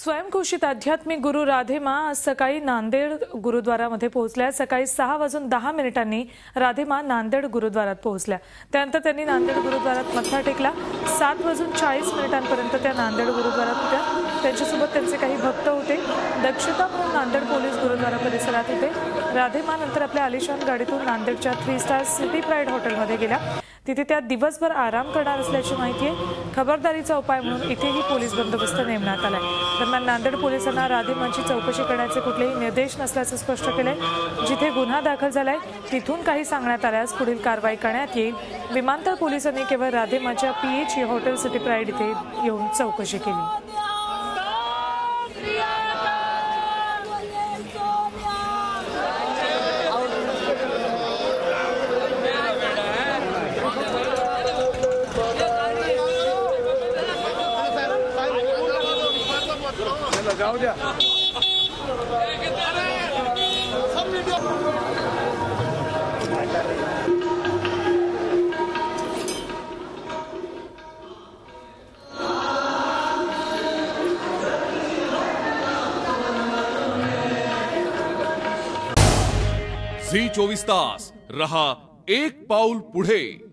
स्वयंघोषित आध्यात्मिक गुरु राधेमा आज सकाळी नांदेड गुरुद्वारामध्ये पोहोचल्या। सकाळी 6:10 राधेमा नांदेड गुरुद्वारात पोहोचल्या। त्यानंतर त्यांनी नांदेड गुरुद्वारात मत्था टेकला। 7:40 त्या नांदेड गुरुद्वारात होत्या। त्यांच्यासोबत त्यांचे काही भक्त होते। दक्षता म्हणून नांदेड पोलीस गुरुद्वारा परिसरात होते। राधेमा नंतर आपल्या आलिशान गाडीतून नांदेडच्या 3 स्टार सिटी प्राइड हॉटेलमध्ये गेल्या। तिथे त्या दिवसभर आराम करणार असल्याची माहिती आहे। खबरदारीचा उपाय म्हणून इथेही पोलीस बंदोबस्त नेमण्यात आलाय। दरम्यान नांदेड पोलिसांना राधेमांची चौकशी करण्याचे कुठलेही निर्देश नसल्याचं स्पष्ट केलंय। जिथे गुन्हा दाखल झालाय तिथून काही सांगण्यात आल्यास पुढील कारवाई करण्यात येईल। विमानतळ पोलिसांनी केवळ राधेमांच्या पीएच हॉटेल सिटी प्राइड इथे येऊन चौकशी केली। जाऊ द्या। झी 24 तास रहा एक पाऊल पुढे।